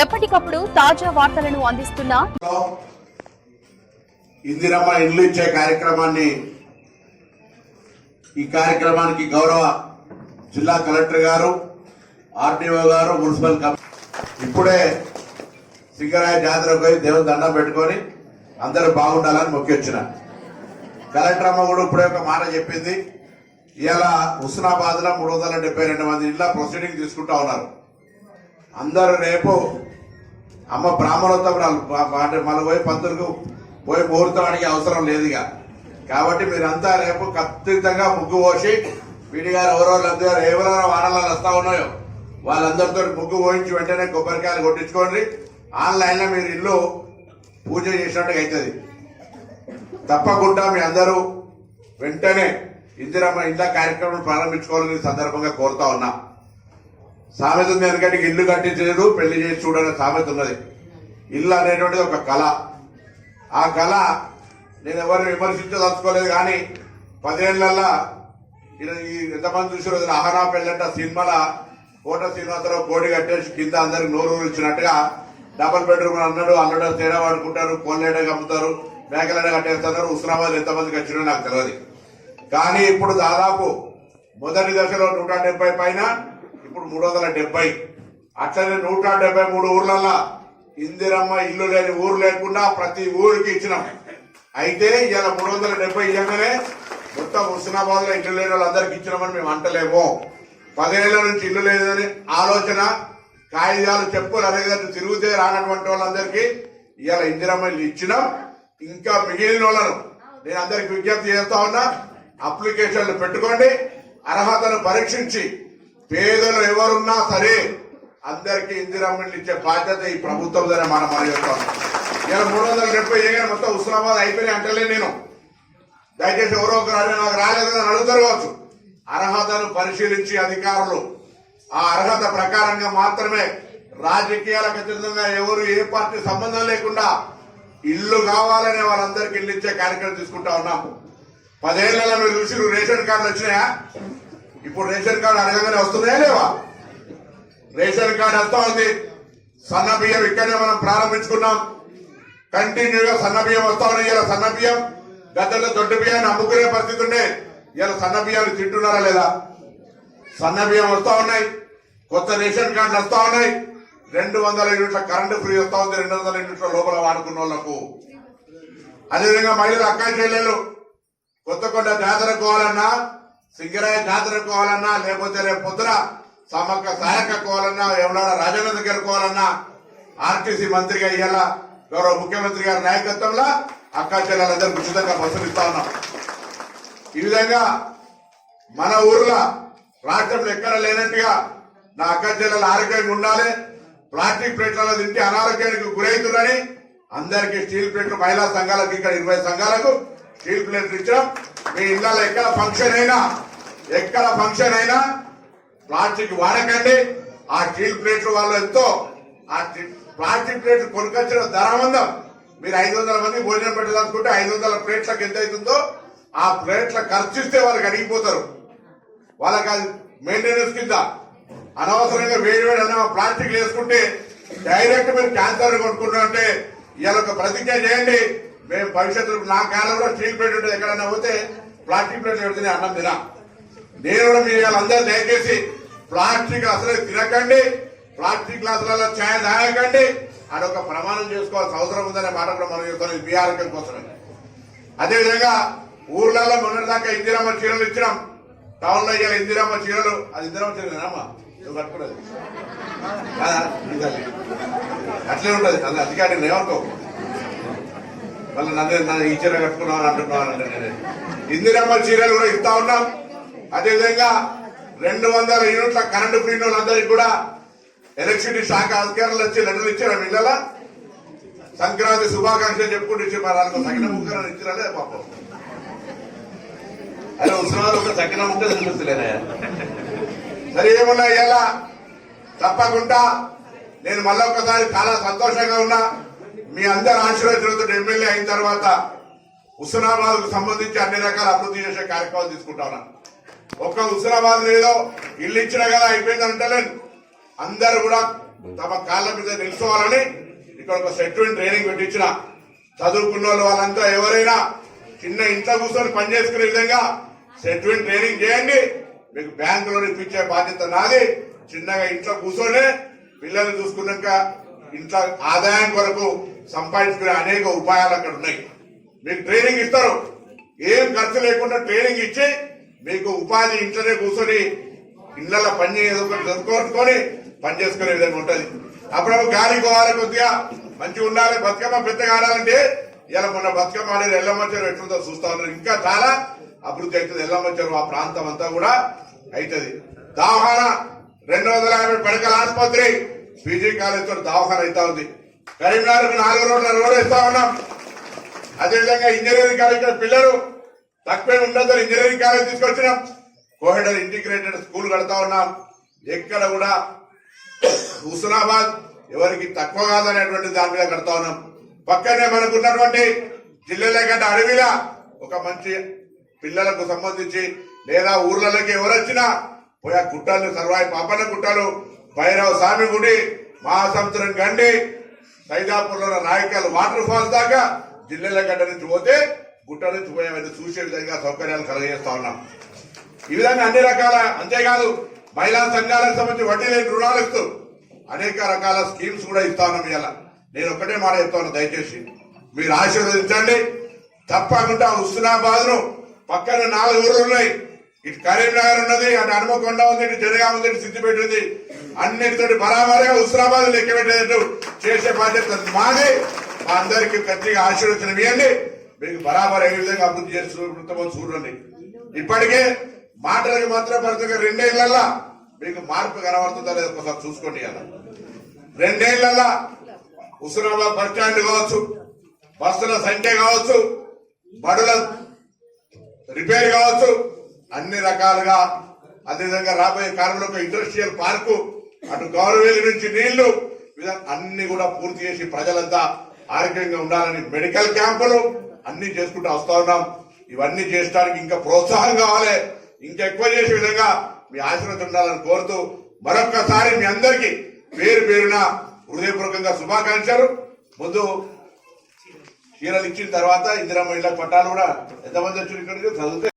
ఎప్పటికప్పుడు తాజా వార్తలను అందిస్తున్న ఇందిరమ్మ ఇల్లు ఇచ్చే కార్యక్రమాన్ని ఈ కార్యక్రమానికి గౌరవ జిల్లా కలెక్టర్ గారు, ఆర్డీఓ గారు, మున్సిపల్ ఇప్పుడే సింగరాయ జాతరకు పోయి దేవుని దండం పెట్టుకొని అందరూ బాగుండాలని మొక్కొచ్చిన. కలెక్టర్ అమ్మ కూడా ఇప్పుడే ఒక మాట చెప్పింది. ఇలా హుస్నాబాద్ లో 372 మంది ఇళ్ళ ప్రొసీడింగ్ తీసుకుంటా ఉన్నారు. అందరూ రేపు అమ్మ బ్రాహ్మణోత్సవం మన పోయి పంతులకు పోయి ముహూర్తం అడిగే అవసరం లేదుగా. కాబట్టి మీరంతా రేపు ఖచ్చితంగా ముగ్గు పోసి పీడి గారు ఎవరెవరు వాడలలో వస్తా ఉన్నాయో వాళ్ళందరితో ముగ్గు పోయించి వెంటనే కొబ్బరికాయలు కొట్టించుకోండి. ఆన్లైన్ లో మీరు ఇల్లు పూజ చేసినట్టుగా అవుతుంది. తప్పకుండా మీ అందరూ వెంటనే ఇందిరమ్మ ఇంట్లో కార్యక్రమం ప్రారంభించుకోవాలని సందర్భంగా కోరుతా ఉన్నా. సామెత ఉంది, ఎందుకంటే ఇల్లు కట్టించలేదు పెళ్లి చేసి చూడనే సామెత ఉన్నది. ఇల్లు అనేటువంటిది ఒక కళ. ఆ కళ నేను ఎవరిని విమర్శించదలుచుకోలేదు, కానీ 10 ఏళ్లలో ఎంతమంది చూసారు అహనా పెళ్ళంట సినిమాల కోట శ్రీనివాసరావు కోడి కట్టేసి కింద అందరికి నోరు ఇచ్చినట్టుగా డబుల్ బెడ్రూమ్ అన్నాడు, అల్లుడు తేడా వాడుకుంటారు, కోళ్ళేడ అమ్ముతారు, మేకలేడ కట్టేస్తున్నారు. హుస్నాబాద్ ఎంతమందికి వచ్చినా నాకు తెలియదు. కానీ ఇప్పుడు దాదాపు మొదటి దశలో 170 పైన, ఇప్పుడు 370. అట్లనే 173 ఊర్లల్లో ఇందిరమ్మ ఇల్లు లేని ఊరు లేకుండా ప్రతి ఊరికి ఇచ్చినాం. అయితే ఇలా 370 ఇవ్వగానే మొత్తం హుస్నాబాద్ లో ఇల్లు లేని వాళ్ళందరికీ ఇచ్చినామని మేము అంటలేము. 10 ఏళ్ల నుంచి ఇల్లు లేదని ఆలోచన, కాగితాలు చెప్పులు అదేవిధంగా తిరుగుతే రానటువంటి వాళ్ళందరికీ ఇలా ఇందిరమ్మ ఇల్లు ఇచ్చినాం. ఇంకా మిగిలిన వాళ్ళను నేను అందరికి విజ్ఞప్తి చేస్తా ఉన్నా, అప్లికేషన్లు పెట్టుకోండి. అర్హతను పరీక్షించి పేదలు ఎవరున్నా సరే అందరికీ ఇందిరమ్మ ఇల్లు ఇచ్చే బాధ్యత ఈ ప్రభుత్వం ద్వారా మనం చేస్తాం. ఇలా 370 మొత్తం హుస్నాబాద్ అయిపోయినాయి అంటలే నేను. దయచేసి ఎవరో ఒకరు నాకు రాలేదని అడుగుతారు కావచ్చు. అర్హతను పరిశీలించి అధికారులు ఆ అర్హత ప్రకారంగా మాత్రమే రాజకీయాలకు అతీతంగా ఎవరు ఏ పార్టీ సంబంధం లేకుండా ఇల్లు కావాలనే వాళ్ళందరికీ ఇల్లు ఇచ్చే కార్యక్రమం తీసుకుంటా ఉన్నాం. 10 ఏళ్లలో మీరు చూసి రేషన్ కార్డులు వచ్చినాయా? ఇప్పుడు రేషన్ కార్డు అడగగానే వస్తున్నాయా లేవా? రేషన్ కార్డు వస్తా ఉంది. సన్న బియ్యం ఇక్కడనే మనం ప్రారంభించుకున్నాం. కంటిన్యూగా సన్న బియ్యం వస్తా ఉన్నాయి. ఇలా సన్న బియ్యం గతంలో దొడ్డు బియ్యాన్ని అమ్ముకునే పరిస్థితి ఉండే, ఇలా సన్న బియ్యాన్ని తింటున్నారా లేదా? సన్న బియ్యం వస్తా ఉన్నాయి. కొత్త రేషన్ కార్డులు వస్తా ఉన్నాయి. 200 యూనిట్ల కరెంటు ఫ్రీ వస్తా ఉంది 200 యూనిట్ల లోపల వాడుకున్న వాళ్లకు. అదేవిధంగా మహిళలు అక్క చెల్లెలు కొత్తకొండ జాతరకు పోవాలన్నా, సింగరాయ జాతరకు పోవాలన్నా, లేకపోతే రేపు పొద్దున సమ్మక్క సాయక్క పోవాలన్నా, ఎవరైనా రాజన్న దగ్గర పోవాలన్నా ఆర్టీసీ మంత్రిగా ఇవాళ గౌరవ ముఖ్యమంత్రి గారి నాయకత్వంలో అక్క చెల్లెలందరికీ ఉచితంగా బస్సులు ఇస్తా ఉన్నాం. ఈ విధంగా మన ఊర్లో రాష్ట్రంలో ఎక్కడ లేనట్టుగా నా అక్క చెల్లెలు ఆరోగ్యంగా ఉండాలి. ప్లాస్టిక్ ప్లేట్లలో తింటే అనారోగ్యానికి గురవుతుందని అందరికీ స్టీల్ ప్లేట్లు, మహిళా సంఘాలకు ఇక్కడ 20 సంఘాలకు స్టీల్ ప్లేట్లు ఇచ్చాం. మీ ఇళ్లలో ఎక్కడ ఫంక్షన్ అయినా ప్లాస్టిక్ వాడకండి. ఆ స్టీల్ ప్లేట్లు వాళ్ళు ఎంతో ఆ ప్లాస్టిక్ ప్లేట్లు కొనుకొచ్చిన ధరవందం. మీరు 500 మంది భోజనం పెట్టదనుకుంటే 500 ప్లేట్లకు ఎంత అవుతుందో ఆ ప్లేట్ల ఖర్చిస్తే వాళ్ళకి అడిగిపోతారు. వాళ్ళకి అది మెయింటెనెన్స్ కింద అనవసరంగా వేడి అన్న ప్లాస్టిక్ వేసుకుంటే డైరెక్ట్ మీరు క్యాన్సర్ కొనుక్కుంటే ఇవాళ ఒక ప్రతిజ్ఞ చేయండి. మేము భవిష్యత్తులో నా కాలంలో స్టీల్ ప్లేట్ ఉంటుంది, ఎక్కడన్నా పోతే ప్లాస్టిక్ ప్లేట్లు పెడితే అన్నం తినా. నేను కూడా మీరు వాళ్ళందరూ దయచేసి ప్లాస్టిక్ అసలే తినకండి, ప్లాస్టిక్ గ్లాసులలో ఛాయ్ తాగకండి. అదొక ప్రమాణం చేసుకోవాల్సిన అవసరం ఉందనే మాట కూడా మనం చెప్తాం మీ ఆరోగ్యం కోసమే. అదేవిధంగా ఊర్లలో మొన్నటిదాకా ఇందిరమ్మ చీరలు ఇచ్చినాం. టౌన్ లో ఇవాళ ఇందిరమ్మ చీరలు, అది ఇందిరమ్మ చీరలేనమ్మా నువ్వు కట్టుకున్నది అట్లే ఉంటది. అది అధికారి ఏమనుకో మళ్ళీ నన్ను ఈ చీర కట్టుకున్నామని అంటున్నానంటే నేను ఇందిరమ్మ చీరలు కూడా ఇస్తా ఉన్నాం. అదేవిధంగా 200 యూనిట్ల కరెంటు ఫ్రీ వాళ్ళందరికీ కూడా ఎలక్ట్రిసిటీ శాఖ అధికారులు వచ్చి లెటర్లు ఇచ్చారు. ఇళ్ళ సంక్రాంతి శుభాకాంక్షలు చెప్పుకుంటూ ఇచ్చి మరి వాళ్ళకు తగిన ముక్కలు ఇచ్చిరాలే పాపం. అదే ఉత్సవాలు ఒక తగిన ముక్క తెలుస్తలేనా? సరే ఏమన్నా ఇలా తప్పకుండా నేను మళ్ళీ ఒకసారి చాలా సంతోషంగా ఉన్నా. మీ అందరి ఆశీర్వచనంతో ఎమ్మెల్యే అయిన తర్వాత హుస్నాబాద్ కు సంబంధించి అన్ని రకాల అభివృద్ధి చేసే కార్యక్రమాలు తీసుకుంటా ఉన్నా. ఒక్క హుస్నాబాద్ ఏదో ఇల్లు ఇచ్చినా కదా అయిపోయింది అంటలేను. అందరూ కూడా తమ కాళ్ళ మీద నిలుచోవాలని ఇక్కడ ఒక సెటిల్మెంట్ ట్రైనింగ్ పెట్టించిన చదువుకున్న వాళ్ళంతా ఎవరైనా చిన్న ఇంట్లో కూర్చొని పనిచేసుకునే విధంగా సెటిల్మెంట్ ట్రైనింగ్ చేయండి. మీకు బ్యాంకులో ఇప్పించే బాధ్యత నాది. చిన్నగా ఇంట్లో కూర్చొని పిల్లల్ని చూసుకున్నాక ఇంట్లో ఆదాయం కొరకు సంపాదించుకునే అనేక ఉపాయాలు అక్కడ ఉన్నాయి. మీకు ట్రైనింగ్ ఇస్తారు, ఏం ఖర్చు లేకుండా ట్రైనింగ్ ఇచ్చి మీకు ఉపాధి ఇంట్లోనే కూర్చొని ఇళ్లలో పని చదువుకొని పని చేసుకునే విధంగా ఉంటది. అప్పుడప్పుడు గాలి పోవాలి, కొద్దిగా మంచిగా ఉండాలి. బతుకమ్మ పెద్దగా ఆడాలంటే ఇలా మొన్న బతుకమ్మ ఆడేది ఎల్లమ్మచ్చారు ఎట్లుందో చూస్తా ఉన్నారు. ఇంకా చాలా అభివృద్ధి అవుతుంది. ఎల్లమ్మచ్చారు ఆ ప్రాంతం అంతా కూడా అవుతుంది. దవాఖానా 250 పడకల ఆసుపత్రి, పీజీ కాలేజ్ తో దవాఖానా అవుతా ఉంది. కరీంనగర్ 4 రోడ్లు ఇస్తా ఉన్నాం. అదేవిధంగా ఇంజనీరింగ్ కాలేజ్ పిల్లలు తక్కువ ఉండదు, ఇంజనీరింగ్ కాలేజ్ తీసుకొచ్చినాం. కోహెడర్ ఇంటిగ్రేటెడ్ స్కూల్ కడతా ఉన్నాం. ఎక్కడ కూడా హుస్నాబాద్ ఎవరికి తక్కువ కాదనేటువంటి దాని మీద కడతా ఉన్నాం. పక్కనే మనకు ఉన్నటువంటి జిల్లాల కంటే అడవిలా ఒక మంచి పిల్లలకు సంబంధించి లేదా ఊర్లలోకి ఎవరు వచ్చినా పోయా గుట్టలు సర్వాయి పాపన్న గుట్టలు, భైరవ స్వామి గుడి, మహాసముద్రం గండి, సైదాపూర్లో నాయకల్ వాటర్ ఫాల్స్ దాకా జిల్లాల గడ్డ నుంచి పోతే గుట్ట నుంచి పోయేవన్నీ చూసే విధంగా సౌకర్యాలు కలగజేస్తా ఉన్నాం. ఈ విధంగా అన్ని రకాల, అంతేకాదు మహిళా సంఘాలకు సంబంధించి వడ్డీ లేని రుణాలు ఇస్తూ అనేక రకాల స్కీమ్స్ కూడా ఇస్తా ఉన్నాం. ఇలా నేను ఒక్కటే మాట చెప్తాను, దయచేసి మీరు ఆశీర్వదించండి. తప్పకుండా హుస్నాబాద్ ను పక్కన 4 ఊర్లు ఉన్నాయి. ఇటు కరీంనగర్ ఉన్నది, అటు హనుమకొండ ఉంది, ఇటు జనగాం ఉంది, ఇటు సిద్దిపేట ఉంది. అన్నిటితోటి బరాబరిగా హుస్నాబాద్ లెక్క పెట్టేటట్టు చేసే బాధ్యత మాది. మా అందరికి గట్టిగా ఆశీర్వచనం ఇవ్వండి. మీకు బరాబర్ ఏ విధంగా అభివృద్ధి చేస్తున్న చూడండి. ఇప్పటికే మాటలకి మాత్రం పరిస్థితిగా 2 ఏళ్లలో మీకు మార్పు కనబడుతుందా లేదా ఒకసారి చూసుకోండి. అలా 2 ఏళ్లలో హుస్నాబాద్ బస్ స్టాండ్ కావచ్చు, బస్సుల సంఖ్య కావచ్చు, బడుల రిపేర్ కావచ్చు, అన్ని రకాలుగా. అదేవిధంగా రాబోయే కాలంలో ఒక ఇండస్ట్రియల్ పార్కు, అటు గౌరవేలి నుంచి నీళ్లు, అన్ని కూడా పూర్తి చేసి ప్రజలంతా ఆరోగ్యంగా ఉండాలని మెడికల్ క్యాంపులు అన్ని చేసుకుంటూ వస్తా ఉన్నాం. ఇవన్నీ చేయడానికి ఇంకా ప్రోత్సాహం కావాలి. ఇంకా ఎక్కువ చేసే విధంగా మీ ఆశీర్వాదం ఉండాలని కోరుతూ మరొక్కసారి మీ అందరికీ పేరు పేరున హృదయపూర్వకంగా శుభాకాంక్షలు. ముందు చీరలు ఇచ్చిన తర్వాత ఇందిరా మహిళా పట్టాలు కూడా ఎంతమంది వచ్చి ఇక్కడ చదివితే